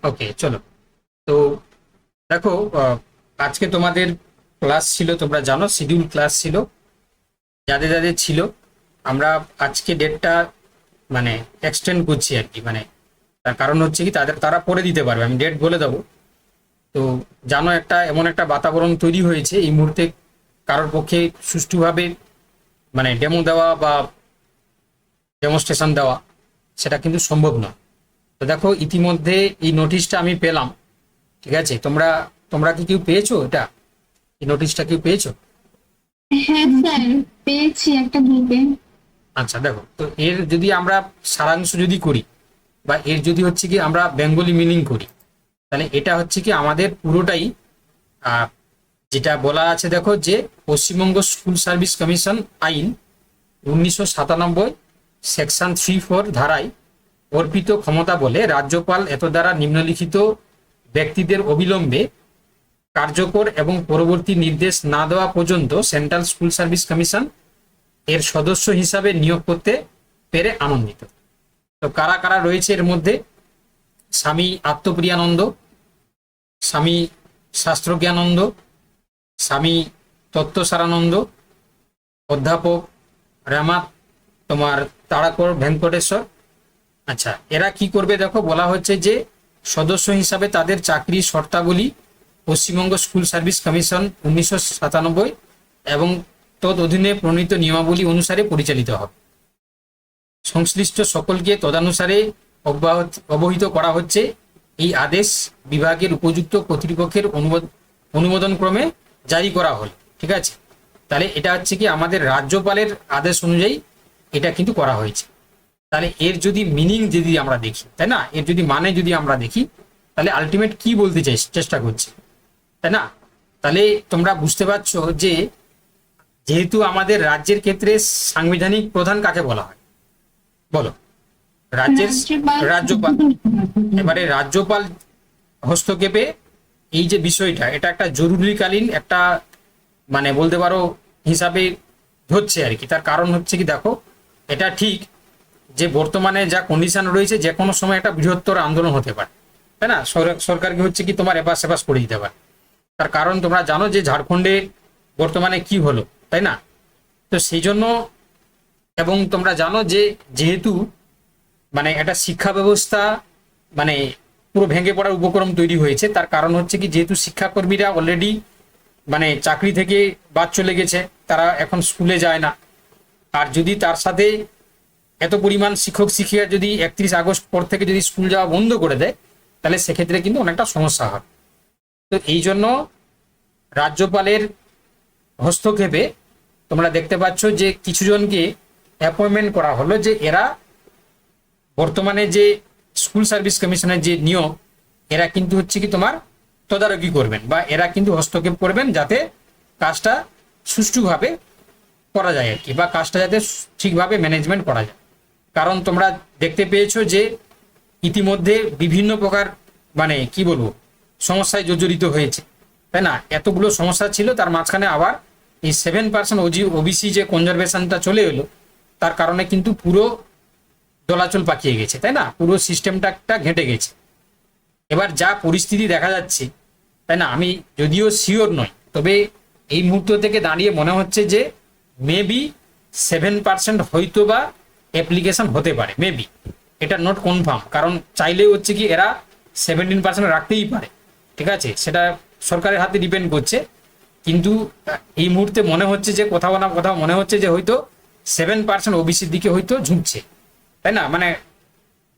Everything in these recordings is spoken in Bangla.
ওকে, চলো। তো দেখো, আজকে তোমাদের ক্লাস ছিল, তোমরা জানো শিডিউল ক্লাস ছিল, যাদের যাদের ছিল। আমরা আজকে ডেটটা মানে এক্সটেন্ড করছি আর কি, মানে তার কারণ হচ্ছে কি তারা পরে দিতে পারবে, আমি ডেট বলে দেবো। তো জানো, এমন একটা বাতাবরণ তৈরি হয়েছে এই মুহূর্তে, কারোর পক্ষে সুষ্ঠুভাবে মানে ডেমো দেওয়া বা ডেমনস্ট্রেশন দেওয়া সেটা কিন্তু সম্ভব নয়। তো দেখো, ইতিমধ্যে এই নোটিশটা আমি পেলাম, ঠিক আছে? তোমরা তোমরা কি কেউ পেয়েছো এটা? এই নোটিশটা কেউ পেয়েছো? হ্যাঁ স্যার, পেয়েছি একটা গ্রুপে। আচ্ছা, দেখো তো, এর যদি আমরা সারাংশ যদি করি বা এর যদি হচ্ছে কি আমরা বেঙ্গলি মিনিং করি, তাহলে এটা হচ্ছে কি আমাদের পুরোটাই যেটা বলা আছে, দেখো যে পশ্চিমবঙ্গ স্কুল সার্ভিস কমিশন আইন 1997 সেকশন 3(4) ধারায় অর্পিত ক্ষমতা বলে রাজ্যপাল এত দ্বারা নিম্নলিখিত ব্যক্তিদের অবিলম্বে কার্যকর এবং পরবর্তী নির্দেশ না দেওয়া পর্যন্ত সেন্ট্রাল স্কুল সার্ভিস কমিশন এর সদস্য হিসাবে নিয়োগ করতে পেরে আনন্দিত। তো কারা কারা রয়েছে এর মধ্যে? স্বামী আত্মপ্রিয়ানন্দ, স্বামী শাস্ত্রজ্ঞানন্দ, স্বামী তত্ত্বসারানন্দ, অধ্যাপক রামা তোমার তারাকর ভেঙ্কটেশ্বর। আচ্ছা, এরা কি করবে? দেখো, বলা হচ্ছে যে সদস্য হিসাবে তাদের চাকরির শর্তাবলী পশ্চিমবঙ্গ স্কুল সার্ভিস কমিশন 1997 এবং তদ অধীনে প্রণীত নিয়মাবলী অনুসারে পরিচালিত হবে। সংশ্লিষ্ট সকলকে তদানুসারে অবহিত করা হচ্ছে। এই আদেশ বিভাগের উপযুক্ত কর্তৃপক্ষের অনুমোদন ক্রমে জারি করা হল। ঠিক আছে, তাহলে এটা হচ্ছে কি আমাদের রাজ্যপালের আদেশ অনুযায়ী এটা কিন্তু করা হয়েছে। তাহলে এর যদি মিনিং যদি আমরা দেখি, তাই না, এর যদি মানে যদি আমরা দেখি, তাহলে আলটিমেট কি বলতে চেষ্টা করছে, তাই না? তাহলে তোমরা বুঝতে পারছো যে যেহেতু আমাদের রাজ্যের ক্ষেত্রে সাংবিধানিক প্রধান কাকে বলা হয় বলো? রাজ্যের রাজ্যপাল। এবারে রাজ্যপাল হস্তক্ষেপে এই যে বিষয়টা, এটা একটা জরুরিকালীন একটা মানে বলতে পারো হিসাবে ধরছে আর কি। তার কারণ হচ্ছে কি, দেখো, এটা ঠিক যে বর্তমানে যা কন্ডিশন রয়েছে, যে কোনো সময় একটা বৃহত্তর আন্দোলন হতে পারে, তাই না? সরকারকে হচ্ছে কি তোমার এপাশ সেপাশ করে দিতে পারে। তার কারণ তোমরা জানো যে ঝাড়খণ্ডে বর্তমানে কি হলো, তাই না? তো সেই জন্য, এবং তোমরা জানো যে যেহেতু মানে একটা শিক্ষা ব্যবস্থা মানে পুরো ভেঙে পড়ার উপক্রম তৈরি হয়েছে, তার কারণ হচ্ছে কি যেহেতু শিক্ষাকর্মীরা অলরেডি মানে চাকরি থেকে বাদ চলে গেছে, তারা এখন স্কুলে যায় না। আর যদি তার সাথে এত পরিমাণ শিক্ষক শিক্ষিকা যদি 31 আগস্ট পর থেকে যদি স্কুল যাওয়া বন্ধ করে দেয়, তাহলে সেক্ষেত্রে কিন্তু অনেকটা সমস্যা হয়। তো এই জন্য রাজ্যপালের হস্তক্ষেপে তোমরা দেখতে পাচ্ছ যে কিছু জনকে অ্যাপয়েন্টমেন্ট করা হলো, যে এরা বর্তমানে যে স্কুল সার্ভিস কমিশনের যে নিয়োগ, এরা কিন্তু হচ্ছে কি তোমার তদারকি করবেন বা এরা কিন্তু হস্তক্ষেপ করবেন যাতে কাজটা সুষ্ঠুভাবে করা যায় আর কি, বা কাজটা যাতে ঠিকভাবে ম্যানেজমেন্ট করা যায়। কারণ তোমরা দেখতে পেয়েছো যে ইতিমধ্যে বিভিন্ন প্রকার মানে কি বলবো সমস্যায় জর্জরিত হয়েছে, তাই না? এতগুলো সমস্যা ছিল, তার মাঝখানে আবার এই 7% ওবিসি যে কনজারভেশনটা চলে এলো, তার কারণে কিন্তু পুরো দোলাচল পাকিয়ে গেছে, তাই না? পুরো সিস্টেমটা একটা ঘেঁটে গেছে। এবার যা পরিস্থিতি দেখা যাচ্ছে, তাই না, আমি যদিও শিওর নই, তবে এই মুহূর্ত থেকে দাঁড়িয়ে মনে হচ্ছে যে মেবি 7% হয়তো বা অ্যাপ্লিকেশন হতে পারে, মেবি। এটা নট কনফার্ম, কারণ চাইলেও হচ্ছে কি এরা 17% রাখতেই পারে, ঠিক আছে? সেটা সরকারের হাতে ডিপেন্ড করছে। কিন্তু এই মুহূর্তে মনে হচ্ছে যে কোথাও না কোথাও মনে হচ্ছে যে হয়তো 7% ওবিসির দিকে হয়তো ঝুঁকছে, তাই না? মানে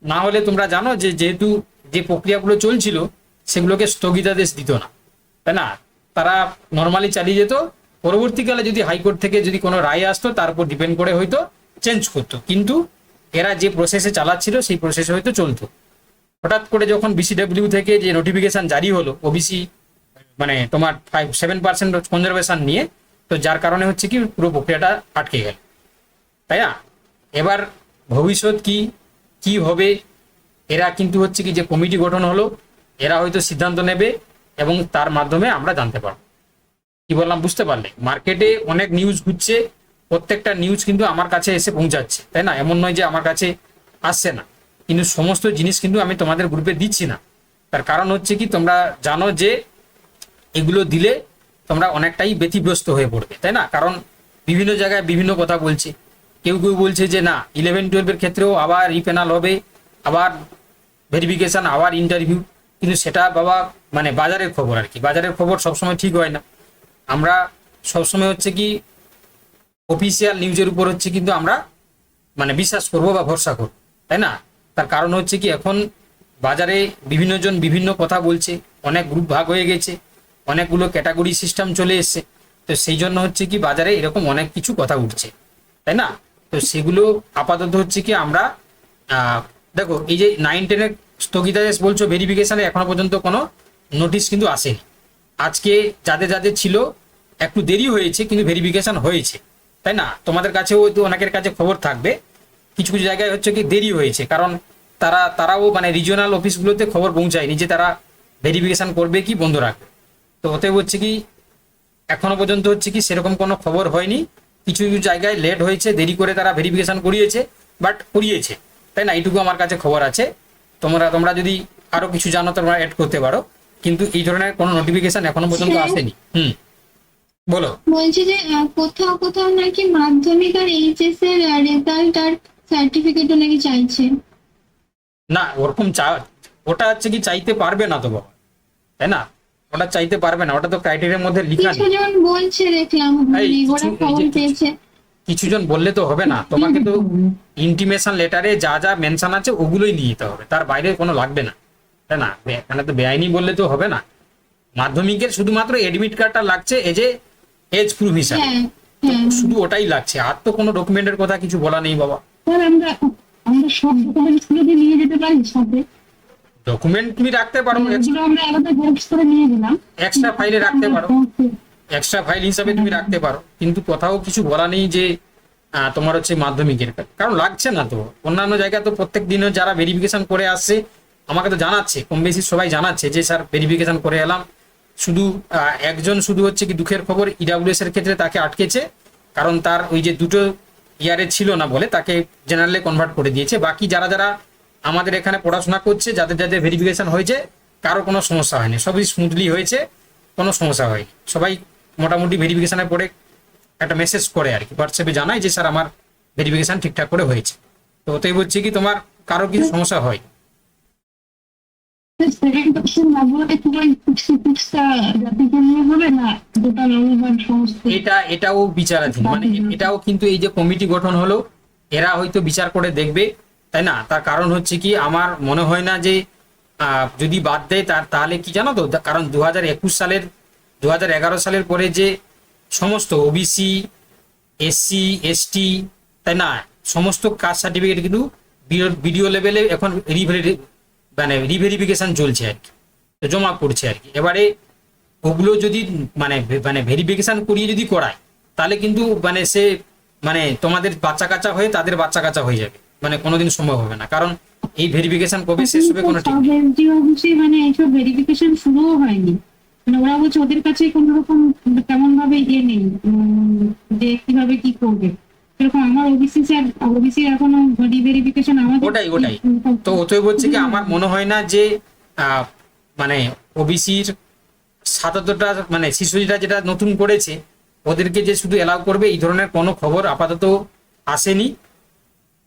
না হলে তোমরা জানো যে যেহেতু যে প্রক্রিয়াগুলো চলছিল সেগুলোকে স্থগিতাদেশ দিত না, তাই না? তারা নর্মালি চালিয়ে যেত, পরবর্তীকালে যদি হাইকোর্ট থেকে যদি কোনো রায় আসতো তার উপর ডিপেন্ড করে হয়তো চেঞ্জ করতো, কিন্তু এরা যে প্রসেসে চালাচ্ছিল সেই প্রসেসে হয়তো চলতো। হঠাৎ করে যখন বিসিডব্লিউ থেকে যে নোটিফিকেশন জারি হলো ওবিসি মানে তোমার 7% কনজারভেশন নিয়ে, তো যার কারণে হচ্ছে কি পুরো প্রক্রিয়াটা আটকে গেল, তাই না? এবার ভবিষ্যৎ কি কি হবে, এরা কিন্তু হচ্ছে কি যে কমিটি গঠন হলো, এরা হয়তো সিদ্ধান্ত নেবে এবং তার মাধ্যমে আমরা জানতে পারবো। কি বললাম বুঝতে পারলে? মার্কেটে অনেক নিউজ ঘুরছে, প্রত্যেকটা নিউজ কিন্তু আমার কাছে এসে পৌঁছাচ্ছে, তাই না? এমন নয় যে আমার কাছে আসছে না, কিন্তু সমস্ত জিনিস কিন্তু আমি তোমাদের গ্রুপে দিচ্ছি না। তার কারণ হচ্ছে কি, তোমরা জানো যে এগুলো দিলে তোমরা অনেকটাই ব্যতিগ্রস্ত হয়ে পড়বে, তাই না? কারণ বিভিন্ন জায়গায় বিভিন্ন কথা বলছে। কেউ কেউ বলছে যে না 11-12 ক্ষেত্রেও আবার রিপেনাল হবে, আবার ভেরিফিকেশন, আবার ইন্টারভিউ। কিন্তু সেটা বাবা মানে বাজারের খবর আর কি, বাজারের খবর সবসময় ঠিক হয় না। আমরা সবসময় হচ্ছে কি অফিসিয়াল নিউজের উপর হচ্ছে কিন্তু আমরা মানে বিশ্বাস করবো বা ভরসা করবো, তাই না? তার কারণ হচ্ছে কি এখন বাজারে বিভিন্ন জন বিভিন্ন কথা বলছে, অনেক গ্রুপ ভাগ হয়ে গেছে, অনেকগুলো ক্যাটাগরি সিস্টেম চলে এসছে। তো সেই জন্য হচ্ছে কি বাজারে এরকম অনেক কিছু কথা উঠছে, তাই না? তো সেগুলো আপাতত হচ্ছে কি আমরা দেখো এই যে 9-10-এর স্থগিতাদেশ বলছো, ভেরিফিকেশনে এখনো পর্যন্ত কোনো নোটিশ কিন্তু আসেনি। আজকে যাদের যাদের ছিল একটু দেরি হয়েছে কিন্তু ভেরিফিকেশন হয়েছে, তাই না? তোমাদের কাছেও হয়তো অনেকের কাছে খবর থাকবে, কিছু কিছু জায়গায় হচ্ছে কি দেরি হয়েছে, কারণ তারাও মানে রিজিওনাল অফিসগুলোতে খবর পৌঁছায়নি যে তারা ভেরিফিকেশন করবে কি বন্ধ রাখবে। তো ওতে হচ্ছে কি এখনো পর্যন্ত হচ্ছে কি সেরকম কোনো খবর হয়নি। কিছু কিছু জায়গায় লেট হয়েছে, দেরি করে তারা ভেরিফিকেশন করিয়েছে, বাট করিয়েছে, তাই না? এইটুকু আমার কাছে খবর আছে। তোমরা যদি আরো কিছু জানো তোমরা অ্যাড করতে পারো, কিন্তু এই ধরনের কোনো নোটিফিকেশন এখনো পর্যন্ত আসেনি। বলো। বলছি যে কোথাও কোথাও নাকি মাধ্যমিক আর এইচএস এর রেজাল্ট আর সার্টিফিকেটও নাকি চাইছে। না ওরকম ওটা হচ্ছে কি চাইতে পারবে না তো বাবা, তাই না? ওটা চাইতে পারবে না, ওটা তো ক্রাইটেরিয়ার মধ্যে লেখা নেই। কিছুজন বলছে দেখলাম, এই ওরা কিছু- এই খবর যে পেয়েছে। কিছুজন বললে তো হবে না, তোমাকে তো ইন্টিমেশন লেটারে যা যা মেনশন আছে ওগুলোই নিয়ে যেতে হবে, তার বাইরে কোনো লাগবে না, তাই না? এখানে তো বেআইনি বললে তো হবে না। মাধ্যমিকের শুধুমাত্র এডমিট কার্ডটা লাগছে, এই যে এজ প্রুফ হিসাবে, হ্যাঁ হ্যাঁ। শুধু ওটাই লাগছে, আর তো কোনো ডকুমেন্টের কথা কিছু বলা নেই বাবা। স্যার আমরা আমরা সব ডকুমেন্টস গুলো দিয়ে নিয়ে যেতে পারি সাথে? ডকুমেন্ট তুমি রাখতে পারো, এগুলো আমরা আলাদা জেরক্স করে নিয়ে গেলাম, এক্সট্রা ফাইলে রাখতে পারো, এক্সট্রা ফাইল হিসাবে তুমি রাখতে পারো, কিন্তু কোথাও কিছু বলা নেই যে তোমার হচ্ছে মাধ্যমিকের, কারণ লাগছে না তো। অন্যান্য জায়গায় তো প্রত্যেক দিনও যারা ভেরিফিকেশন করে আসছে আমাকে তো জানাচ্ছে, কম বেশি সবাই জানাচ্ছে যে স্যার ভেরিফিকেশন করে এলাম। শুধু একজন শুধু হচ্ছে কি দুঃখের খবর, ইডাব্লিউএস এর ক্ষেত্রে তাকে আটকেছে, কারণ তার ওই যে দুটো ইয়ারে ছিল না বলে তাকে জেনারেলে কনভার্ট করে দিয়েছে। বাকি যারা যারা আমাদের এখানে পড়াশোনা করছে, যাদের যাদের ভেরিফিকেশন হয়েছে, কারো কোনো সমস্যা হয়নি, সবই স্মুথলি হয়েছে, কোনো সমস্যা হয়নি। সবাই মোটামুটি ভেরিফিকেশনের পরে একটা মেসেজ করে আর কি, হোয়াটসঅ্যাপে জানায় যে স্যার আমার ভেরিফিকেশন ঠিকঠাক করে হয়েছে। তো ওতেই হচ্ছে কি তোমার কারো কিছু সমস্যা হয়। 7% লাগবে পুরো 66টা জাতিকে নিয়ে হবে না গোটা নবীন সমস্ত? এটাও বিচারাধীন, মানে এটাও কিন্তু এই যে কমিটি গঠন হলো, এরা হয়তো বিচার করে দেখবে, তাই না? তার কারণ হচ্ছে কি আমার মনে হয় না যে যদি বাদ দেয় তাহলে কি জানো তো, কারণ 2011 সালের পরে যে সমস্ত ওবিসি, এসসি, এসটি, তাই না, সমস্ত কাস্ট সার্টিফিকেট কিন্তু বিডিও লেভেলে এখন মানে রিভেরিফিকেশন চলছে আর কি, তো জমা পড়ছে আর কি। এবারে ওগুলো যদি মানে মানে ভেরিফিকেশন করিয়ে যদি করায়, তাহলে কিন্তু মানে সে মানে তোমাদের বাচ্চা কাচ্চা হয়ে তাদের বাচ্চা কাচ্চা হয়ে যাবে, মানে কোনোদিন সম্ভব হবে না, কারণ এই ভেরিফিকেশন কবে শেষ হবে কোনো ঠিক নেই। মানে এইসব ভেরিফিকেশন শুরুও হয়নি, মানে ওরা বলছে ওদের কাছে কোনো রকম তেমন ভাবে ইয়ে নেই, যে কিভাবে কি করবে। এরকম আমার ওবিসি এখনো ভেরিফিকেশন আমাদের ওটাই তো অতএব হচ্ছে কি আমার মনে হয় না যে মানে ওবিসির 77টা মানে শিশুরা যেটা নতুন করেছে ওদেরকে যে শুধু এলাও করবে, এই ধরনের কোনো খবর আপাতত আসেনি।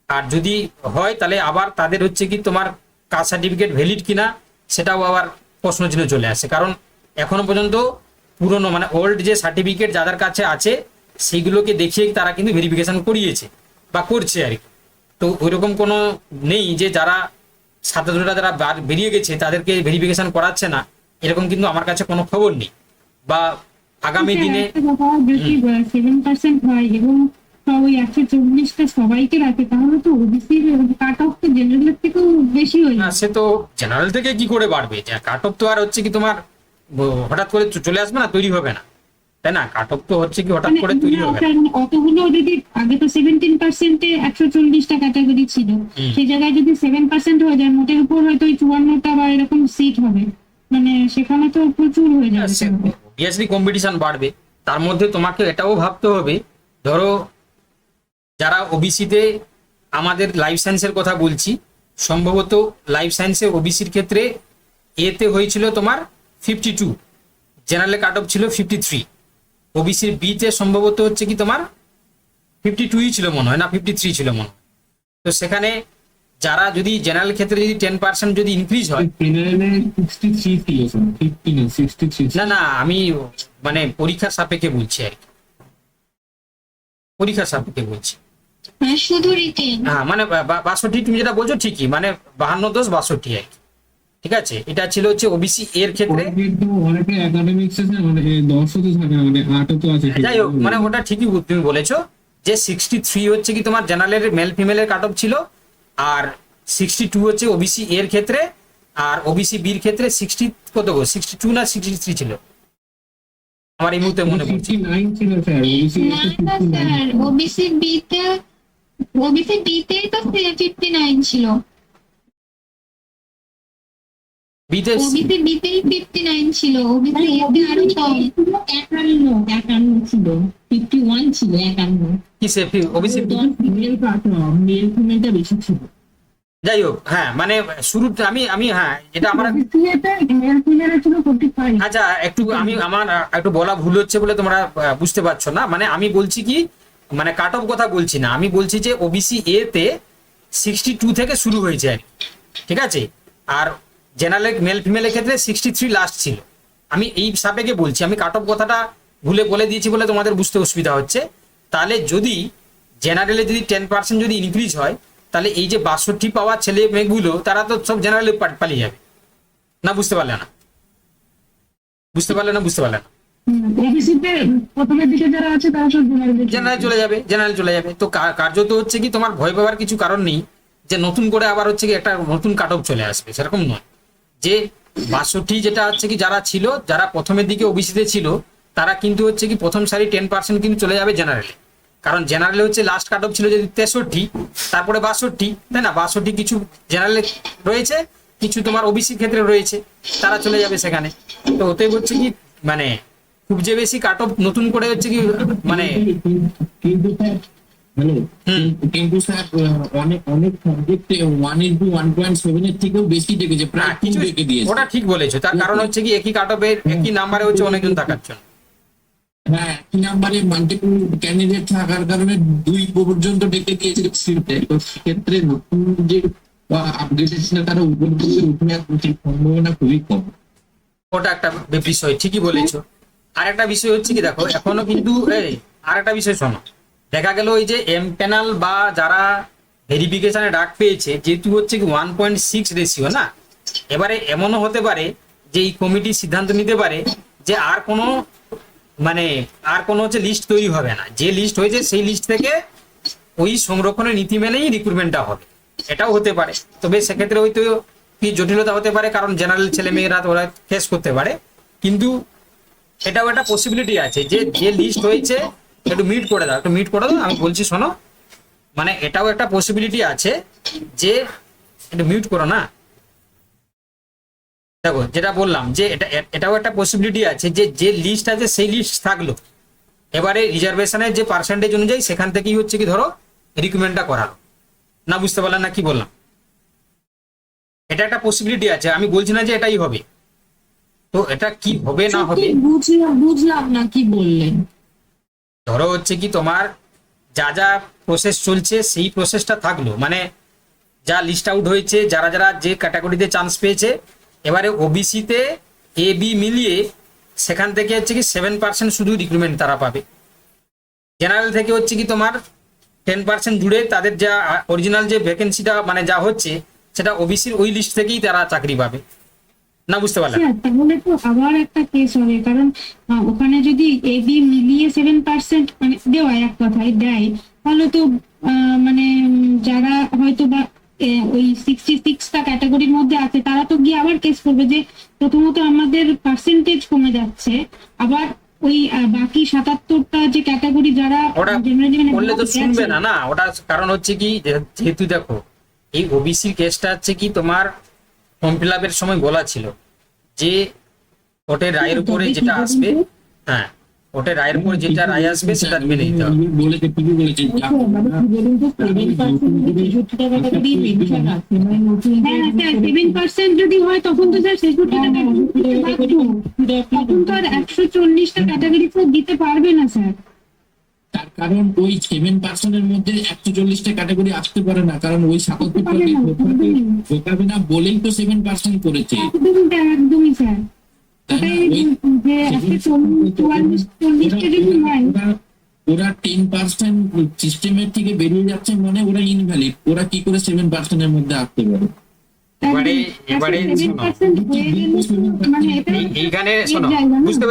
আর যদি হয় তাহলে আবার তাদের হচ্ছে কি তোমার কাস্ট সার্টিফিকেট ভ্যালিড কিনা সেটাও আবার প্রশ্নচিহ্ন চলে আসে, কারণ এখনো পর্যন্ত পুরনো মানে ওল্ড যে সার্টিফিকেট যাদের কাছে আছে সেইগুলোকে দেখিয়ে তারা কিন্তু ভেরিফিকেশন করিয়েছে বা করছে আর কি। তো ওইরকম কোনো নেই যে যারা 77টা যারা বেরিয়ে গেছে তাদেরকে ভেরিফিকেশন করাচ্ছে না, এরকম কিন্তু আমার কাছে কোনো খবর নেই। বা আগামী দিনে যদি 7% হয় এবং ওই 140টা সবাইকে রাখে, তাহলে তো ওবিসির কাট অফ তো জেনারেলের থেকেও বেশি হয়ে না, যাবে। সে তো জেনারেল থেকে কি করে বাড়বে, যে কাট অফ তো আর হচ্ছে কি তোমার হঠাৎ করে চলে আসবে না, তৈরি হবে না, তাই না? কাট অফ তো হচ্ছে কি হঠাৎ করে তৈরি হবে না। অতগুলো যদি আগে তো 17%-এ 140টা ক্যাটাগরি ছিল, সেই জায়গায় যদি 7% হয়ে যায়, মোটের উপর হয়তো ওই 54টা বা এরকম সিট হবে, মানে সেখানে তো প্রচুর হয়ে যাবে। অবভিয়াসলি কম্পিটিশন বাড়বে। তার মধ্যে তোমাকে এটাও ভাবতে হবে, ধরো যারা ওবিসিতে আমাদের লাইফ সায়েন্সের কথা বলছি, সম্ভবত লাইফ সায়েন্সে ওবিসির ক্ষেত্রে এতে হয়েছিল তোমার 52, জেনারেল কাট অফ ছিল 53, ওবিসির বিতে সম্ভবত হচ্ছে কি তোমার 52ই ছিল মনে হয়, না 53 ছিল মনে হয়। তো সেখানে যারা যদি জেনারেল ক্ষেত্রে যদি 10% যদি ইনক্রিজ হয়, জেনারেলে 63 ছিল স্যার, 50 না 63। না না আমি মানে পরীক্ষার সাপেক্ষে বলছি আর কি, পরীক্ষার সাপেক্ষে বলছি। হ্যাঁ শুধু রিটেন। হ্যাঁ মানে 62 তুমি যেটা বলছো ঠিকই, মানে 52 62 আর কি, ঠিক আছে। এটা ছিল হচ্ছে ওবিসি এর ক্ষেত্রে। কিন্তু অনেকে একাডেমিক্স এর মানে 10 তো থাকে না, মানে 8 তো আছে। যাই হোক, মানে ওটা ঠিকই তুমি বলেছো যে 63 হচ্ছে কি তোমার জেনারেলের মেল ফিমেলের কাট অফ ছিল, আর 62 হচ্ছে ওবিসি এর ক্ষেত্রে, আর ওবিসি বির ক্ষেত্রে 60 কত গো, 62 না 63 ছিল আমার এই মুহূর্তে মনে পড়ছে। 59 ছিল স্যার, ওবিসি না না স্যার, ওবিসি বিতেই তো 59 ছিল, বিতে ওবিসি বিতেই 59 ছিল, ওবিসি এতে আরো কম। 51 ছিল, 51 ছিল, 51। কি সে ওবিসি, ফিমেল মেল ফিমেলটা বেশি ছিল। যাই হোক হ্যাঁ মানে শুরুতে আমি হ্যাঁ এটা আমার মেল ফিমেলের ছিল 45। আচ্ছা একটু আমি আমার একটু বলা ভুল হচ্ছে বলে তোমরা বুঝতে পারছো না, মানে আমি বলছি কি মানে কাট অফ কথা বলছি না, আমি বলছি যে ওবিসি এ তে 62 থেকে শুরু হয়েছে আর কি, ঠিক আছে। আর জেনারেল মেল ফিমেলের ক্ষেত্রে 63 লাস্ট ছিল, আমি এই সাপেক্ষে বলছি, আমি কাট অফ কথাটা ভুলে বলে দিয়েছি বলে তোমাদের বুঝতে অসুবিধা হচ্ছে। তাহলে যদি জেনারেলে যদি 10% যদি ইনক্রিজ হয়, তাহলে এই যে 62 পাওয়া ছেলে মেয়েগুলো তারা তো সব জেনারেলে পালিয়ে যাবে না, বুঝতে পারলে না, বুঝতে পারলে না, বুঝতে পারলে না, ওবিসিতে প্রথমের দিকে যারা আছে তারা সব জেনারেল চলে যাবে, জেনারেল চলে যাবে। তো কার্যত হচ্ছে কি তোমার ভয় পাওয়ার কিছু কারণ নেই যে নতুন করে আবার হচ্ছে কি একটা নতুন কাট অফ চলে আসবে, সেরকম নয়। যে 62 যেটা হচ্ছে কি যারা ছিল, যারা প্রথমের দিকে ওবিসিতে ছিল, তারা কিন্তু হচ্ছে কি প্রথম সারি 10% কিন্তু চলে যাবে জেনারেলে, কারণ জেনারেলে হচ্ছে লাস্ট কাট অফ ছিল যদি 63, তারপরে 62, তাই না, 62 কিছু জেনারেলে রয়েছে, কিছু তোমার ওবিসির ক্ষেত্রে রয়েছে, তারা চলে যাবে সেখানে। তো ওতে হচ্ছে কি মানে খুব যে বেশি কাট অফ নতুন করে হচ্ছে কি মানে কিন্তু স্যার হ্যালো, কিন্তু স্যার অনেক অনেক সাবজেক্টে 1:1.7 এর থেকেও বেশি দেখেছে, প্রায় 2 দেখে দিয়েছে। ওটা ঠিক বলেছো, তার কারণ হচ্ছে কি একই কাট অফের একই নাম্বারে হচ্ছে অনেকজন থাকার জন্য। হ্যাঁ, একই নাম্বারে মাল্টিপল ক্যান্ডিডেট থাকার কারণে 2 পর্যন্ত ডেকে দিয়েছে সিটে। তো সেক্ষেত্রে নতুন যে আপডেটেশন তারা উপর দিকে উঠে আসার সম্ভাবনা খুবই কম। ওটা একটা বিষয়, ঠিকই বলেছো। আর একটা বিষয় হচ্ছে কি দেখো, এখনো কিন্তু আর একটা বিষয় শোনো, দেখা গেল ওই যে এম প্যানেল বা যারা ভেরিফিকেশনে ডাক পেয়েছে, যেহেতু হচ্ছে কি 1.6 রেশিও না, এবারে এমনও হতে পারে যে এই কমিটি সিদ্ধান্ত নিতে পারে যে আর কোনো হচ্ছে লিস্ট তৈরি হবে না, যে লিস্ট হয়েছে সেই লিস্ট থেকে ওই সংরক্ষণের নীতি মেনেই রিক্রুটমেন্টটা হবে, এটাও হতে পারে। তবে সেক্ষেত্রে হয়তো কি জটিলতা হতে পারে, কারণ জেনারেল ছেলে মেয়েরা ওরা ফেস করতে পারে, কিন্তু এটাও একটা পসিবিলিটি আছে যে যে লিস্ট হয়েছে একটু মিট করে দাও, একটু মিট করে দাও, আমি বলছি শোনো, মানে এটাও একটা পসিবিলিটি আছে যে একটু মিউট করো না, দেখো যেটা বললাম যে এটাও একটা পসিবিলিটি আছে যে যে লিস্ট আছে সেই লিস্ট থাকলো, এবারে রিজার্ভেশনের যে পার্সেন্টেজ অনুযায়ী সেখান থেকেই হচ্ছে কি ধরো রিক্রুটমেন্টটা করালো না, বুঝতে পারলাম না কি বললাম, এটা একটা পসিবিলিটি আছে, আমি বলছি না যে এটাই হবে। তো এটা কি হবে না হবে বুঝলাম না কি বললেন। ধরো হচ্ছে কি তোমার যা যা প্রসেস চলছে সেই প্রসেসটা থাকলো, মানে যা লিস্ট আউট হয়েছে, যারা যারা যে ক্যাটাগরিতে চান্স পেয়েছে, এবারে ওবিসিতে এ বি মিলিয়ে সেখান থেকে হচ্ছে কি 7% শুধু রিক্রুটমেন্ট তারা পাবে, জেনারেল থেকে হচ্ছে কি তোমার 10% জুড়ে তাদের যা অরিজিনাল যে ভ্যাকেন্সিটা মানে যা হচ্ছে সেটা ওবিসির ওই লিস্ট থেকেই তারা চাকরি পাবে না, বুঝতে পারলাম। তাহলে তো আবার একটা কেস হবে, কারণ ওখানে যদি এবি মিলিয়ে 7% মানে দেওয়া এক কথায় দেয়, তাহলে তো মানে যারা হয়তো বা ওই 66টা ক্যাটাগরির মধ্যে আছে তারা তো গিয়ে আবার কেস করবে যে প্রথমত আমাদের পার্সেন্টেজ কমে যাচ্ছে, আবার ওই বাকি 77টা যে ক্যাটাগরি যারা ওটা বললে তো শুনবে না, না ওটা কারণ হচ্ছে কি যেহেতু দেখো এই ওবিসির কেসটা হচ্ছে কি তোমার ফর্ম ফিল আপের সময় বলা ছিল যে কোর্টের রায়ের উপরে যেটা আসবে, হ্যাঁ কোর্টের রায়ের উপরে যেটা রায় আসবে সেটা মেনে নিতে হবে। বলেছে ঠিকই বলেছে। স্যার 7% যদি হয় তখন তো স্যার 66টা ক্যাটাগরি তখন তো আর 140টা ক্যাটাগরি দিতে পারবে না স্যার। তার কারণ ওই 7% মধ্যে 140টা ক্যাটাগরি আসতে পারে না, কারণ ওই 77টাকে ঢোকাবে না বলেই তো 7% করেছে। একদমই স্যার, তাই না? ওটাই যে 140টা যদি হয় ওরা 10% সিস্টেমের থেকে বেরিয়ে যাচ্ছে, মানে ওরা ইনভ্যালিড, ওরা কি করে 7% মধ্যে আসতে পারে? এবারে এইখানে শোনো, বুঝতে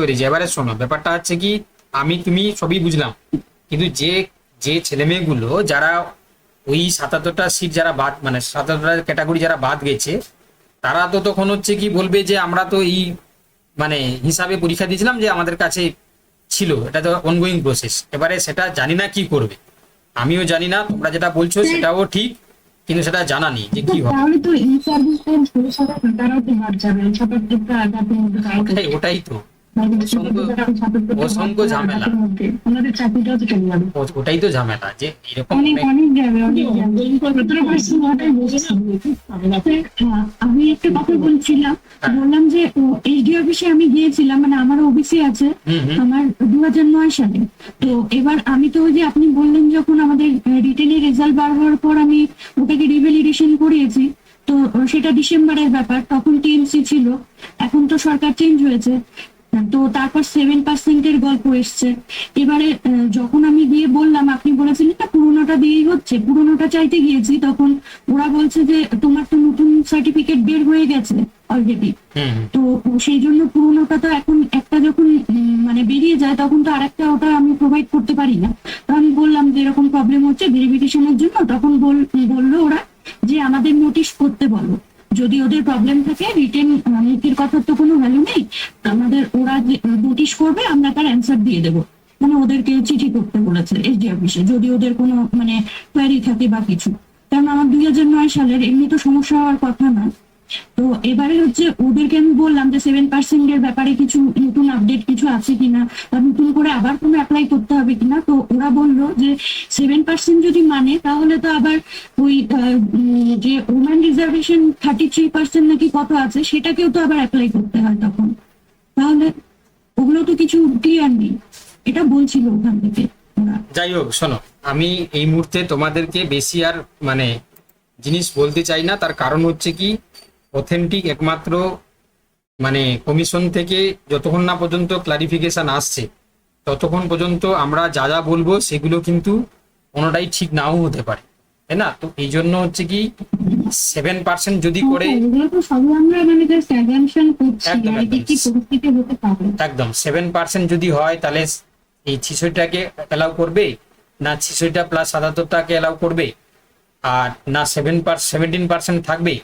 পেরেছি। এবারে শোনো, ব্যাপারটা হচ্ছে কি আমি তুমি সবই বুঝলাম, কিন্তু যে ছেলে মেয়েগুলো যারা ওই 77টা সিট যারা বাদ, মানে 77টা ক্যাটাগরি যারা বাদ গেছে, তারা তো তখন হচ্ছে কি বলবে যে আমরা তো এই মানে হিসাবে পরীক্ষা দিয়েছিলাম যে আমাদের কাছে ছিল, এটা তো অনগোয়িং প্রসেস। এবারে সেটা জানি না কি করবে, আমিও জানি না, তোমরা যেটা বলছো সেটাও ঠিক, কিন্তু সেটা জানা নেই যে কি হবে। তাহলে তো এই সার্ভিসের পরিষেবা তারাও তো বাদ যাবে, 77টা আঘাতের মধ্যে ওটাই তো অসংখ্য ঝামেলা, ওনাদের চাকরিটাও তো চলে যাবে। ওটাই তো ঝামেলা যে এরকম অনেক যাবে, অনেক যাবে। 17% ওটাই বলছি। আমি একটা কথা বলছিলাম, বললাম যে এইচডি অফিসে আমি গিয়েছিলাম, মানে আমার ওবিসি আছে আমার 2009 সালে। তো এবার আমি তো ওই যে আপনি বললেন যখন আমাদের রিটেনের রেজাল্ট বার হওয়ার পর আমি ওটাকে রিভ্যালিডেশন করিয়েছি, তো সেটা ডিসেম্বরের ব্যাপার, তখন টিএমসি ছিল, এখন তো সরকার চেঞ্জ হয়েছে। তো তারপর 7% গল্প এসছে। এবারে যখন আমি গিয়ে বললাম, আপনি বলেছিলেন না পুরোনোটা দিয়েই হচ্ছে, পুরোনোটা চাইতে গিয়েছি, তখন ওরা বলছে যে তোমার তো নতুন সার্টিফিকেট বের হয়ে গেছে অলরেডি, তো সেই জন্য পুরোনোটা তো এখন একটা যখন মানে বেরিয়ে যায় তখন তো আরেকটা ওটা আমি প্রোভাইড করতে পারি না। তো আমি বললাম যে এরকম প্রবলেম হচ্ছে ভেরিফিকেশনের জন্য, তখন বললো ওরা যে আমাদের নোটিশ করতে বলো, যদি ওদের প্রবলেম থাকে রিটেন নীতির কথার তো কোনো ভ্যালু নেই, আমাদের ওরা নোটিশ করবে, আমরা তার অ্যান্সার দিয়ে দেবো, মানে ওদেরকে চিঠি করতে বলেছে এসডি অফিসে যদি ওদের কোনো মানে কোয়ারি থাকে বা কিছু। কারণ আমার 2009 সালের এমনি তো সমস্যা হওয়ার কথা না। তো এবারে হচ্ছে ওদেরকে আমি বললাম যে 7% ব্যাপারে কিছু নতুন আপডেট কিছু আছে কিনা, বা নতুন করে আবার কোনো অ্যাপ্লাই করতে হবে কিনা। তো ওরা বললো যে 7% যদি মানে তাহলে তো আবার ওই যে ওম্যান রিজার্ভেশন 33% নাকি কত আছে সেটাকেও তো আবার অ্যাপ্লাই করতে হয় তখন, তাহলে ওগুলো তো কিছু ক্লিয়ার নেই, এটা বলছিল ওখান থেকে ওরা। যাই হোক শোনো, আমি এই মুহূর্তে তোমাদেরকে বেশি আর মানে জিনিস বলতে চাই না, তার কারণ হচ্ছে কি অথেন্টিক একমাত্র মানে কমিশন থেকে যতক্ষণ না পর্যন্ত ক্লারিফিকেশন আসছে ততক্ষণ পর্যন্ত আমরা যা যা বলবো সেগুলো কিন্তু কোনোটাই ঠিক নাও হতে পারে, তাই না? তো এই জন্য হচ্ছে কি 7% যদি করে এগুলো তো সবই আমরা মানে জাস্ট অ্যাজাম্পশন করছি একদম, আর কি পরিস্থিতি হতে পারে। একদম 7% যদি হয় তাহলে এই 66টাকে অ্যালাউ করবে না, 66টা প্লাস 77টাকে অ্যালাউ করবে, আর না 17% থাকবে।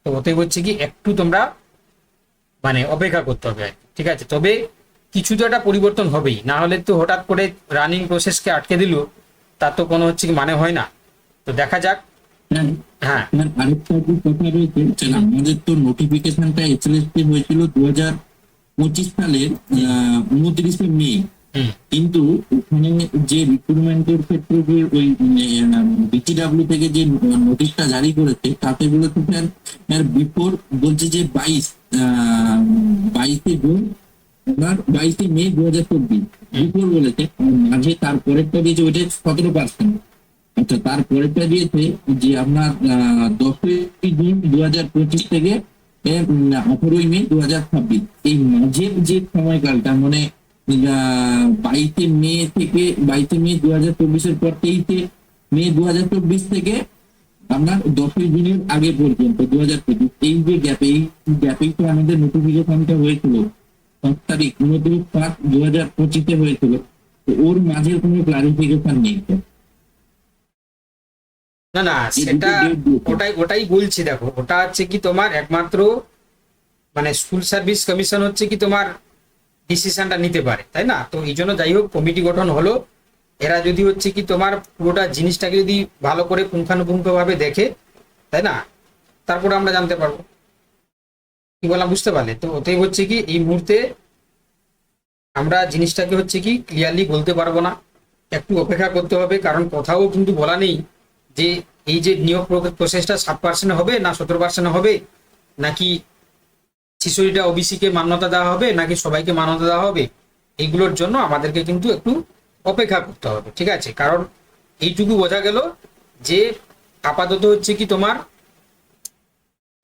তো ওতে হচ্ছে কি একটু তোমরা মানে অপেক্ষা করতে হবে, ঠিক আছে? তবে কিছু তো একটা পরিবর্তন হবেই, না হলে তো হঠাৎ করে রানিং প্রসেসকে আটকে দিল, তার তো কোনো হচ্ছে কি মানে হয় না। তো দেখা যাক। হ্যাঁ, আরেকটা কথা রয়েছে, আমাদের তো নোটিফিকেশনটা এসএলএসটি হয়েছিল 2025 সালের 29শে মে, কিন্তু ওখানে যে রিক্রুটমেন্টের ক্ষেত্রে যে ওই বিটিডব্লিউ থেকে যে নোটিশটা জারি করেছে তাতে বলেছে স্যার বিফোর, বলছে যে 22শে জুন আপনার 22শে মে 2024 বিফোর বলেছে, মাঝে তারপরেরটা দিয়েছে ওইটা 17%। আচ্ছা, তারপরেরটা দিয়েছে যে আপনার 10ই জুন 2025 থেকে 18ই মে 2026, এই মাঝের যে সময়কালটা মানে 22শে মে থেকে 22শে মে 2024 পর 23শে মে 2024 থেকে আপনার 10ই জুনের আগে পর্যন্ত 2025, এই যে গ্যাপেই তো আমাদের নোটিফিকেশনটা হয়েছিল 5 তারিখ 29/5/2025 হয়েছিল। তো ওর মাঝে কোনো ক্লারিফিকেশন নেই। না সেটা ওটাই বলছি, দেখো ওটা হচ্ছে কি তোমার একমাত্র মানে স্কুল সার্ভিস কমিশন হচ্ছে কি তোমার ডিসিশনটা নিতে পারে, তাই না? তো এই জন্য যাই হোক কমিটি গঠন হলো, এরা যদি হচ্ছে কি তোমার পুরোটা জিনিসটাকে যদি ভালো করে পুঙ্খানুপুঙ্খভাবে দেখে, তাই না, তারপরে আমরা জানতে পারবো। কি বললাম বুঝতে পারলে? তো ওতেই হচ্ছে কি এই মুহূর্তে আমরা জিনিসটাকে হচ্ছে কি ক্লিয়ারলি বলতে পারবো না, একটু অপেক্ষা করতে হবে, কারণ কোথাও কিন্তু বলা নেই যে এই যে নিয়োগ প্রসেসটা 7% হবে না 17% হবে, নাকি 66টা ওবিসি কে মান্যতা দেওয়া হবে নাকি সবাইকে মান্যতা দেওয়া হবে, এইগুলোর জন্য আমাদেরকে কিন্তু একটু অপেক্ষা করতে হবে, ঠিক আছে। কারণ এইটুকু বোঝা গেল যে আপাতত হচ্ছে কি তোমার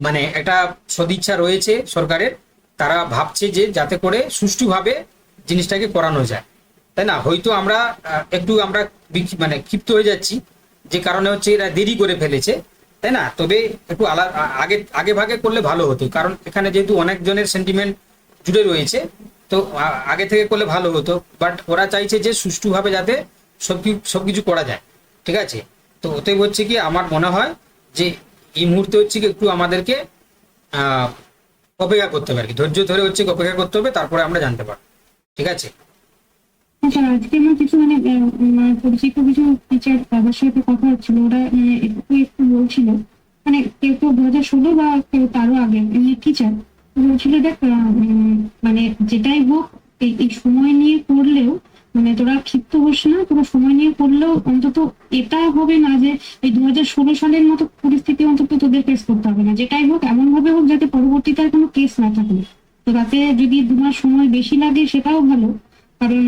মানে একটা সদিচ্ছা রয়েছে সরকারের, তারা ভাবছে যে যাতে করে সুষ্ঠুভাবে জিনিসটাকে করানো যায়, তাই না। হয়তো আমরা একটু আমরা মানে ক্ষিপ্ত হয়ে যাচ্ছি, যে কারণে হচ্ছে এরা দেরি করে ফেলেছে, তাই না। তবে একটু আগে আগে ভাগে করলে ভালো হতো, কারণ এখানে যেহেতু অনেকজনের সেন্টিমেন্ট জুড়ে রয়েছে, তো আগে থেকে করলে ভালো হতো। বাট ওরা চাইছে যে সুষ্ঠুভাবে যাতে সবকিছু করা যায়, ঠিক আছে। তো অতএব হচ্ছে কি আমার মনে হয় যে এই মুহূর্তে হচ্ছে কি একটু আমাদেরকে অপেক্ষা করতে হবে আর কি, ধৈর্য ধরে হচ্ছে অপেক্ষা করতে হবে, তারপরে আমরা জানতে পারবো, ঠিক আছে। আচ্ছা, আজকে আমার কিছু পরিচিত কিছু টিচার তাদের সাথে কথা হচ্ছিল, ওরা একটু একটু বলছিল, কেউ কেউ 2016 বা কেউ তারও আগে এমনি টিচার বলছিল, দেখ মানে যেটাই হোক এই সময় নিয়ে করলেও তোরা ক্ষিপ্ত হোস না, তোরা সময় নিয়ে করলেও অন্তত এটা হবে না যে এই 2016 সালের মতো পরিস্থিতি অন্তত তোদের ফেস করতে হবে না। যেটাই হোক এমন ভাবে হোক যাতে পরবর্তীতে আর কোনো কেস না থাকে। তো তাতে যদি 2 মাস সময় বেশি লাগে সেটাও ভালো, কারণ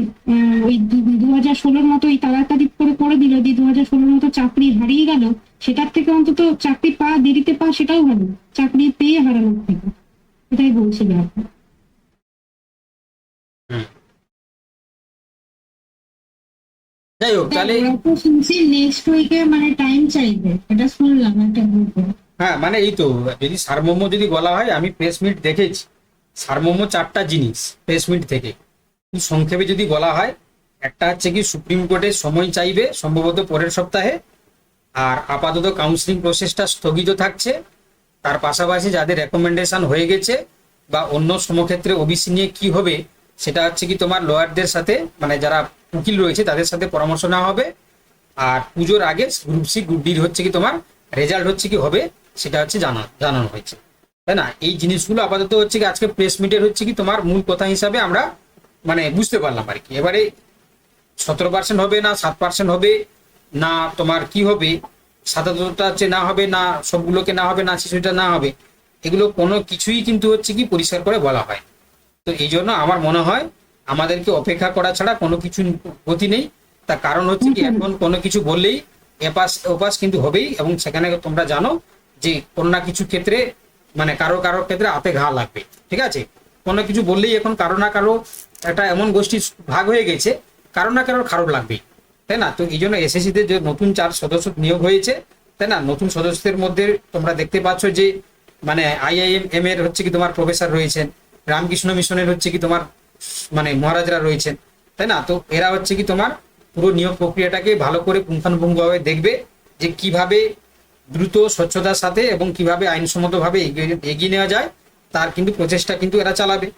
ওই 2016 মতো এই তাড়াতাড়ি করে দিল, যে 2016 মতো চাকরি হারিয়ে গেল, সেটার থেকে অন্তত চাকরি পাওয়া দেরিতে পাওয়া সেটাও ভালো, চাকরি পেয়ে হারানোর থেকে। এটাই বলছিল আপনি। যাই হোক তাহলে ওরা তো শুনছি নেক্সট উইকে টাইম চাইবে, এটা শুনলাম একটা গ্রুপে। হ্যাঁ, মানে এই তো যদি সারমর্ম যদি বলা হয়, আমি প্রেস মিট দেখেছি, সারমর্ম 4টা জিনিস প্রেস মিট থেকে সংক্ষেপে যদি বলা হয়, একটা হচ্ছে কি সুপ্রিম কোর্টের সময় চাইবে সম্ভবত পরের সপ্তাহে, আর আপাতত কাউন্সিলিং প্রসেসটা স্থগিত থাকছে, তার পাশাপাশি যাদের রেকমেন্ডেশন হয়ে গেছে বা অন্য সমক্ষেত্রে ওবিসি নিয়ে কি হবে সেটা হচ্ছে কি তোমার লয়ারদের সাথে মানে যারা উকিল রয়েছে তাদের সাথে পরামর্শ নেওয়া হবে, আর পুজোর আগে গ্রুপ সি গ্রুপ ডির হচ্ছে কি তোমার রেজাল্ট হচ্ছে কি হবে সেটা হচ্ছে জানানো হয়েছে, তাই না। এই জিনিসগুলো আপাতত হচ্ছে কি আজকে প্রেস মিটের হচ্ছে কি তোমার মূল কথা হিসাবে আমরা মানে বুঝতে পারলাম আর কি। এবারে 17% হবে না 7% হবে না তোমার কি হবে, 77টা হচ্ছে না হবে না সবগুলোকে না হবে না 66টা না হবে, এগুলো কোনো কিছুই কিন্তু হচ্ছে কি পরিষ্কার করে বলা হয়। তো এই জন্য আমার মনে হয় আমাদেরকে অপেক্ষা করা ছাড়া কোনো কিছু গতি নেই। তার কারণ হচ্ছে কি এখন কোনো কিছু বললেই এপাশ ওপাশ কিন্তু হবেই, এবং সেখানে তোমরা জানো যে কোনো না কিছু ক্ষেত্রে মানে কারো ক্ষেত্রে হাতে ঘা লাগবে, ঠিক আছে। কোনো কিছু বললেই এখন কারো না কারো একটা এমন গোষ্ঠী ভাগ হয়ে গেছে, কারো না কারোর খারাপ লাগবেই, তাই না। তো এই জন্য এসএসসিতে যে নতুন 4 সদস্য নিয়োগ হয়েছে, তাই না, নতুন সদস্যদের মধ্যে তোমরা দেখতে পাচ্ছ যে মানে আইআইএম এর হচ্ছে কি তোমার প্রফেসর রয়েছেন, রামকৃষ্ণ মিশনের হচ্ছে কি তোমার মানে মহারাজরা রয়েছেন, তাই না। তো এরা হচ্ছে কি তোমার পুরো নিয়োগ প্রক্রিয়াটাকে ভালো করে পুঙ্খানুপুঙ্খভাবে দেখবে যে কিভাবে দ্রুত স্বচ্ছতার সাথে এবং কিভাবে আইনসম্মতভাবে এগিয়ে নেওয়া যায়, তার কিন্তু প্রচেষ্টা কিন্তু এরা চালাবে।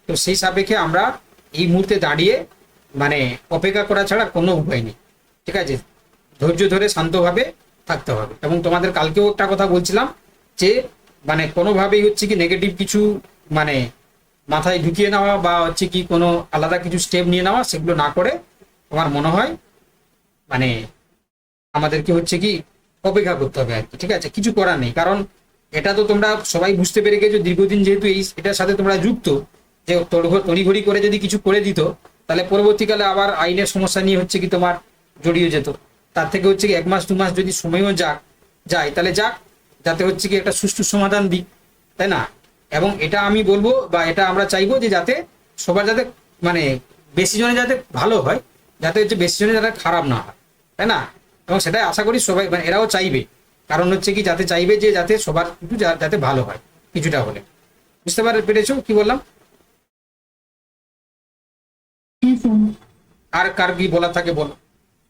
তো সেই সাপেক্ষে আমরা এই মুহূর্তে দাঁড়িয়ে মানে অপেক্ষা করা ছাড়া কোনো উপায় নেই, ঠিক আছে। ধৈর্য ধরে শান্তভাবে থাকতে হবে। এবং তোমাদের কালকেও একটা কথা বলছিলাম যে মানে কোনোভাবেই হচ্ছে কি নেগেটিভ কিছু মানে মাথায় ঢুকিয়ে নেওয়া বা হচ্ছে কি কোনো আলাদা কিছু স্টেপ নিয়ে নেওয়া সেগুলো না করে আমার মনে হয় মানে আমাদেরকে হচ্ছে কি অপেক্ষা করতে হবে আর কি, ঠিক আছে। কিছু করার নেই, কারণ এটা তো তোমরা সবাই বুঝতে পেরে গেছো দীর্ঘদিন যেহেতু এটার সাথে তোমরা যুক্ত, যে তড়িঘড়ি করে যদি কিছু করে দিত তাহলে পরবর্তীকালে আবার আইনের সমস্যা নিয়ে হচ্ছে কি তোমার জড়িয়ে যেত। তার থেকে হচ্ছে কি 1 মাস 2 মাস যদি সময়ও যায় তাহলে যাক, যাতে হচ্ছে কি একটা সুষ্ঠু সমাধান দিই, তাই না। এবং এটা আমি বলবো বা এটা আমরা চাইবো যে যাতে সবার যাতে মানে বেশি জনে যাতে ভালো হয়, যাতে হচ্ছে বেশি জনে যাতে খারাপ না হয়, তাই না। এবং সেটাই আশা করি সবাই মানে এরাও চাইবে, কারণ হচ্ছে কি যাতে চাইবে যে যাতে সবার একটু যাতে ভালো হয় কিছুটা হলে। বুঝতে পেরেছো কি বললাম? হ্যাঁ স্যার। আর কার কি বলা থাকে বলো,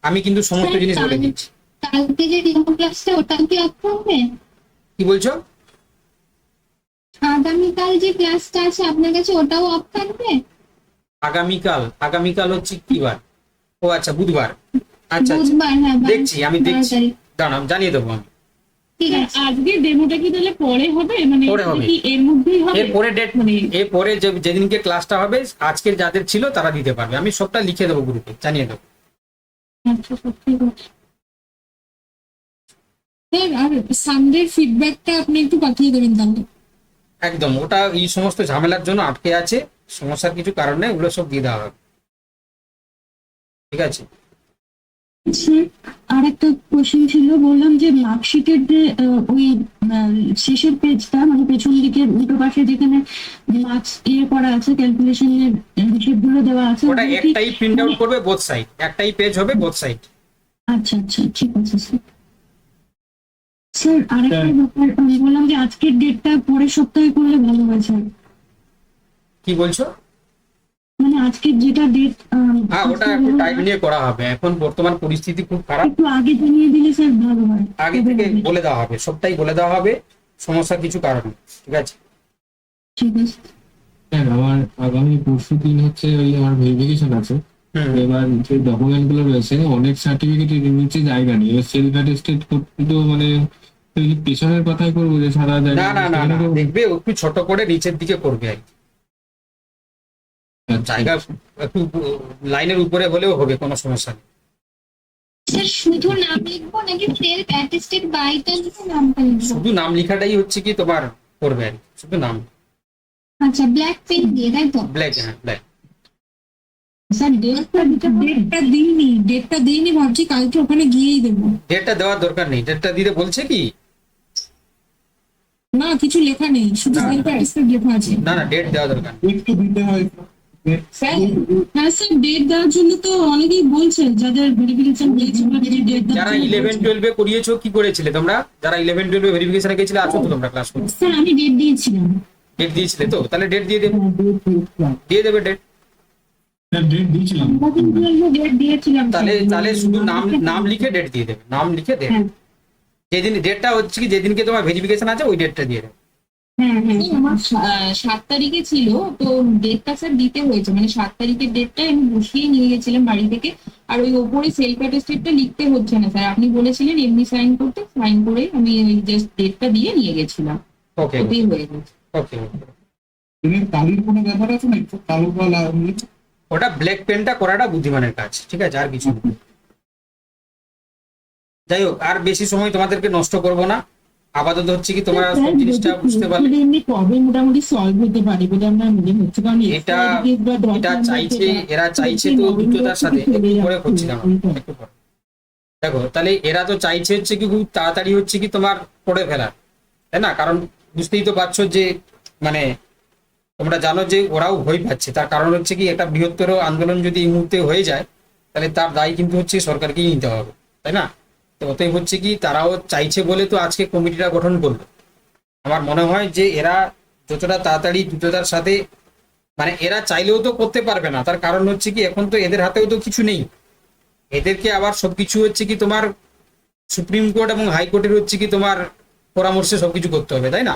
আমি কিন্তু সমস্ত জিনিস বলে দিচ্ছি। কালকে যে ডেমো ক্লাসটা ওটা কি অফ থাকবে? কি বলছো? আগামীকাল যে ক্লাসটা আছে আপনার কাছে ওটাও অফ থাকবে? আগামীকাল হচ্ছে কি বার? ও আচ্ছা, বুধবার। আচ্ছা আচ্ছা, বুধবার, হ্যাঁ। দেখছি আমি দেখছি, দাঁড়াও জানিয়ে দেবো আমি। ঠিক আছে। আজকে ডেমোটা কি তাহলে পরে হবে, পরে হবে। কি এর মধ্যেই হবে? এরপরে ডেট এরপরে যেদিনকে ক্লাসটা হবে আজকের যাদের ছিল তারা দিতে পারবে, আমি সবটা লিখে দেবো গ্রুপে জানিয়ে দেবো। আচ্ছা, ঠিক আছে। স্যার আর সানডের ফিডব্যাকটা আপনি একটু পাঠিয়ে দেবেন তাহলে। একদম, ওটা এই সমস্ত ঝামেলার জন্য আটকে আছে, সমস্যার কিছু কারণ নেই, ওগুলো সব দিয়ে দেওয়া হবে। ঠিক আছে। স্যার আর একটা কোশ্চেন ছিল, বললাম যে মার্কশিটের যে ওই শেষের পেজটা মানে পেছন দিকের উল্টো পাশে যেখানে মার্কস করা আছে, ক্যালকুলেশনের হিসেবগুলো দেওয়া আছে, ওটা ওগুলো কি একটাই প্রিন্ট আউট করবে বোথ সাইড, একটাই পেজ হবে বোথ সাইড। আচ্ছা আচ্ছা ঠিক আছে স্যার। স্যার আরেকটা ব্যাপার, আমি বললাম যে আজকের ডেটটা পরের সপ্তাহে করলে ভালো হয় স্যার। কি বলছো? মানে আজকের যেটা ডেট হ্যাঁ, ওটা একটু টাইম নিয়ে করা হবে, এখন বর্তমান পরিস্থিতি খুব খারাপ, একটু আগে জানিয়ে দিলে স্যার ভালো হয়। আগে থেকে বলে দেওয়া হবে, সবটাই বলে দেওয়া হবে, সমস্যা কিছু কারণে। ঠিক আছে। ঠিক আছে। হ্যাঁ, আমার আগামী পরশু দিন হচ্ছে ওই আমার ভেরিফিকেশন আছে। হুম। এবার যে ডকুমেন্ট গুলো রয়েছে অনেক সার্টিফিকেটের নিচে জায়গা নেই, এবার সেলফ অ্যাটেস্টেড করতে তো মানে ওই যে পেছনের কথাই করবো যে সারা জায়গা না না না না, দেখবে একটু ছোট করে নিচের দিকে করবে আর কি। জায়গা একটু লাইনের উপরে হলেও হবে, কোনো সমস্যা নেই। স্যার শুধু নাম লিখবো নাকি সেলফ অ্যাটেস্টেড বাইটা লিখে নামটা লিখবো? শুধু নাম লেখাটাই হচ্ছে কি তোমার করবে আর কি, শুধু নাম। আচ্ছা, ব্ল্যাক পেন দিয়ে, তাই তো? ব্ল্যাক, হ্যাঁ ব্ল্যাক। স্যার ডেটটা দিইনি ভাবছি কালকে ওখানে গিয়েই দেবো। ডেটটা দেওয়ার দরকার নেই, ডেটটা দিতে বলছে কি? না কিছু লেখা নেই, শুধু না, সেলফ অ্যাটেস্টেড লেখা আছে। না না, ডেট দেওয়া দরকার নেই। একটু দিতে হয় স্যার হ্যাঁ স্যার, ডেট দেওয়ার জন্য তো অনেকেই বলছেন, যাদের ভেরিফিকেশন হয়েছিল ডেট যারা 11-12 করিয়েছো কি করেছিলে তোমরা? যারা 11-12 ভেরিফিকেশনে গেছিলে, আছো তো তোমরা ক্লাস করতে? স্যার আমি ডেট দিয়েছিলাম। ডেট দিয়েছিলে তো, তাহলে ডেট দিয়ে দেবে, দিয়ে দেবে ডেট। ডেট দিয়েছিলাম। ডেট দিয়েছিলাম তাহলে তাহলে শুধু নাম নাম লিখে ডেট দিয়ে দেবে, নাম লিখে ডেট। হ্যাঁ যেদিন ডেটটা হচ্ছে কি, যেদিনকে তোমার ভেরিফিকেশন আছে ওই ডেটটা দিয়ে দেবে। হ্যাঁ হ্যাঁ আমার 7 তারিখে ছিল তো, ডেটটা স্যার দিতে হয়েছে, মানে 7 তারিখের ডেটটা আমি বসিয়ে নিয়ে গেছিলাম বাড়ি থেকে। আর ওই ওপরে সেলফ অ্যাটেস্টেডটা লিখতে হচ্ছে না স্যার, আপনি বলেছিলেন এমনি সাইন করতে, সাইন করে আমি ওই জাস্ট ডেটটা দিয়ে নিয়ে গেছিলাম, ওকে ওতেই হয়ে গেছে। ওকে ওকে। কালির কোনো ব্যাপার আছে না, একটু কালো বা লাল ওটা ব্ল্যাক পেনটা করাটা বুদ্ধিমানের কাজ, ঠিক আছে, আর কিছু না। যাই হোক, আর বেশি সময় তোমাদেরকে নষ্ট করব না, আপাতত হচ্ছে কি তোমরা সব জিনিসটা বুঝতে পারলে। এমনি কবে মোটামুটি সলভ হতে পারে বলে আমরা মনে হচ্ছে, কারণ এটা এটা চাইছে, এরা চাইছে তো দ্রুততার সাথে, একটু পরে করছিলাম একটু পরে। দেখো তাহলে এরা তো চাইছে হচ্ছে কি খুব তাড়াতাড়ি হচ্ছে কি তোমার করে ফেলার, তাই না? কারণ বুঝতেই তো পারছো যে মানে তোমরা জানো যে ওরাও ভয় পাচ্ছে, তার কারণ হচ্ছে কি একটা বৃহত্তর আন্দোলন যদি এই মুহূর্তে হয়ে যায় তাহলে তার দায় কিন্তু হচ্ছে সরকারকেই নিতে হবে, তাই না? তো অতএব হচ্ছে কি তারাও চাইছে বলে তো আজকে কমিটিটা গঠন করলো। আমার মনে হয় যে এরা যতটা তাড়াতাড়ি দ্রুততার সাথে, মানে এরা চাইলেও তো করতে পারবে না, তার কারণ হচ্ছে কি এখন তো এদের হাতেও তো কিছু নেই, এদেরকে আবার সবকিছু হচ্ছে কি তোমার সুপ্রিম কোর্ট এবং হাইকোর্টের হচ্ছে কি তোমার পরামর্শে সবকিছু করতে হবে, তাই না?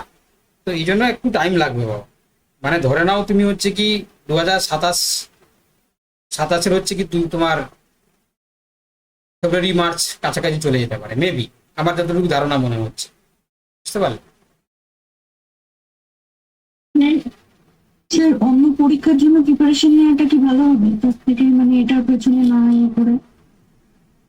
তো এই জন্য একটু টাইম লাগবে বাবা। মানে ধরে নাও তুমি হচ্ছে কি 2027 হচ্ছে কি তোমার ফেব্রুয়ারি মার্চ কাছাকাছি চলে যেতে পারে মেবি, আমার যতটুকু ধারণা মনে হচ্ছে, বুঝতে পারলে? স্যার অন্য পরীক্ষার জন্য প্রিপারেশন নেওয়াটা কি ভালো হবে তার থেকে, মানে এটার পেছনে না ইয়ে করে,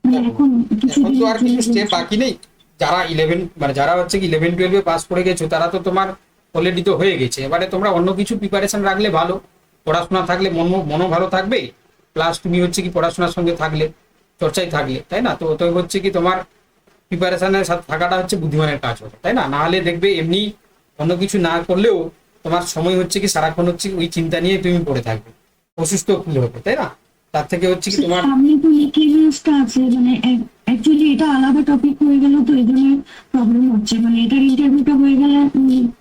মানে এখন কিছু এখন তো আর কিছু স্টেপ বাকি নেই। যারা 11 মানে যারা হচ্ছে কি 11-12 পাস করে গেছো তারা তো তোমার অলরেডি তো হয়ে গেছে, এবারে তোমরা অন্য কিছু প্রিপারেশন রাখলে ভালো, পড়াশোনা থাকলে মনও ভালো থাকবে, প্লাস তুমি হচ্ছে কি পড়াশোনার সঙ্গে থাকলে, চর্চায় থাকলে, তাই না? তো অতএব হচ্ছে কি তোমার প্রিপারেশনের সাথে থাকাটা হচ্ছে বুদ্ধিমানের কাজ হবে, তাই না? নাহলে দেখবে এমনি অন্য কিছু না করলেও তোমার সময় হচ্ছে কি সারাক্ষণ হচ্ছে ওই চিন্তা নিয়ে তুমি পড়ে থাকবে, অসুস্থ ফিল হবে, তাই না? তার থেকে হচ্ছে কি তোমার সামনে তো ইকেএসটা আছে, মানে অ্যাকচুয়ালি এটা আলাদা টপিক হয়ে গেল, তো এই জন্য প্রবলেম হচ্ছে, মানে এটার ইন্টারভিউটা হয়ে গেলে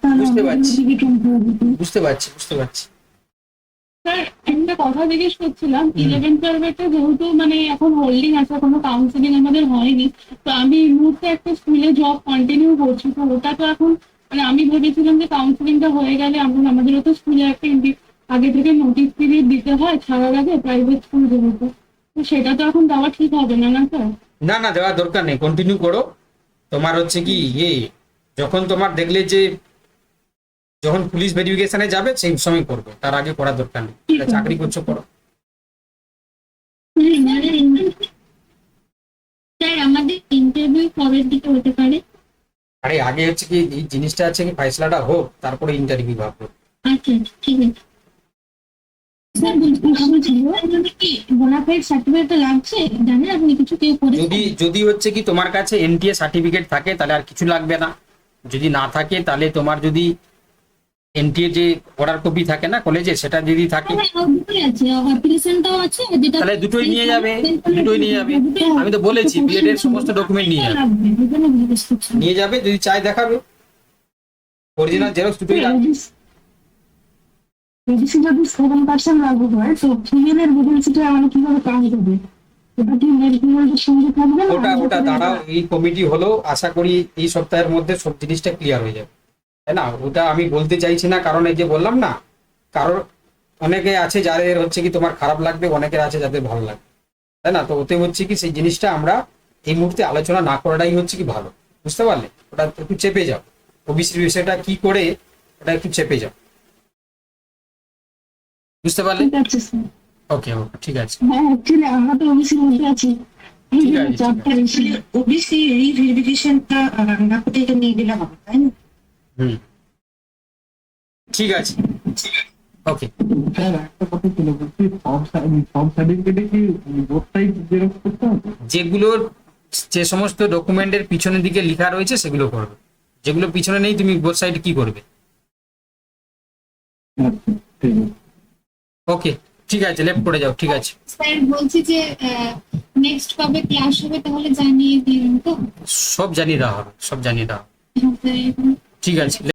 তাহলে বুঝতে পারছি। দিকে ট্রান্সফার হবে। বুঝতে পারছি। স্যার একটা কথা জিজ্ঞেস করছিলাম, 11-12 যেহেতু মানে এখন হোল্ডিং আছে, কোনো কাউন্সিলিং আমাদের হয়নি, তো আমি এই মুহূর্তে একটা স্কুলে জব কন্টিনিউ করছি, তো ওটা তো এখন মানে আমি ভেবেছিলাম যে কাউন্সিলিংটা হয়ে গেলে আমাদেরও তো স্কুলে একটা আগে থেকে নোটিশ পিরিয়ড দিতে হয় ছাড়ার আগে, প্রাইভেট স্কুল যেহেতু, তো সেটা তো এখন দেওয়া ঠিক হবে না, না স্যার? না না, দেওয়ার দরকার নেই, কন্টিনিউ করো। তোমার হচ্ছে কি যখন তোমার দেখলে যে যখন পুলিশ ভেরিফিকেশনে যাবে সেই সময় করবে, তার আগে করার দরকার নেই। চাকরি করছো করো। স্যার আমাদের ইন্টারভিউ কবের দিকে হতে পারে? আরে আগে হচ্ছে কি এই জিনিসটা আছে কি ফাইসলাটা হোক, তারপরে ইন্টারভিউ ভাববো। আচ্ছা ঠিক আছে স্যার বলছি কি বোনাফাইড সার্টিফিকেটটা লাগছে জানেন আপনি কিছু কেউ করে যদি হচ্ছে কি তোমার কাছে এনটিএ সার্টিফিকেট থাকে তাহলে আর কিছু লাগবে না, যদি না থাকে তাহলে তোমার যদি এনটিএ যে অর্ডার কপি থাকে না কলেজে, সেটা যদি থাকে দুটোই আছে অ্যাপ্লিকেশনটাও আছে যেটা তাহলে দুটোই নিয়ে যাবে, দুটোই নিয়ে যাবে। আমি তো বলেছি বিএড এর সমস্ত ডকুমেন্ট নিয়ে যাবে, লাগবে দুজনে জিজ্ঞেস করছি নিয়ে যাবে, যদি চাই দেখাবে, অরিজিনাল জেরক্স দুটোই লাগবে। ওবিসি যদি 7% লাগু হয় তো ফিমেলের ভ্যাকেন্সিটা মানে কিভাবে কাজ হবে? ওটা কি মেরিট সঙ্গে থাকবে না? ওটা দাঁড়াও, এই কমিটি হলো, আশা করি এই সপ্তাহের মধ্যে সব জিনিসটা ক্লিয়ার হয়ে যাবে, তাই না? ওটা আমি বলতে চাইছি না, কারণ এই যে বললাম না, কারোর অনেকে আছে যাদের হচ্ছে কি তোমার খারাপ লাগবে, অনেকের আছে যাদের ভালো লাগবে, তাই না? তো ওতে হচ্ছে কি সেই জিনিসটা আমরা এই মুহূর্তে আলোচনা না করাটাই হচ্ছে কি ভালো, বুঝতে পারলে? ওটা একটু চেপে যাও, ওবিসির বিষয়টা কি করে ওটা একটু চেপে যাও, বুঝতে পারলে? ঠিক আছে স্যার। ওকে ওকে ঠিক আছে। হ্যাঁ অ্যাকচুয়ালি আমরা তো ওবিসির মধ্যে আছি, এই ঠিক জন্য আছে, ঠিক চাপটা বেশি। ওবিসি রিভেরিফিকেশনটা রানাপুর থেকে নিয়ে গেলে হবে তাই না? হুম ঠিক আছে, ওকে। স্যার একটা কথা ছিল, বলছি সব সার্টিফিকেটে কি বোথ সাইড জেরক্স করতে হবে? যেগুলোর যে সমস্ত ডকুমেন্টের পিছনের দিকে লেখা রয়েছে সেগুলো করবে, যেগুলো পিছনে নেই তুমি বোথ সাইড কি করবে? আচ্ছা, ঠিক আছে। ওকে ঠিক আছে, লেফট করে যাও, ঠিক আছে। স্যার বলছি যে নেক্সট কবে ক্লাস হবে তাহলে জানিয়ে দিন তো সব জানিয়ে দেওয়া হবে, সব জানিয়ে দেওয়া হবে, হ্যাঁ, স্যার, এখন ঠিক আছে।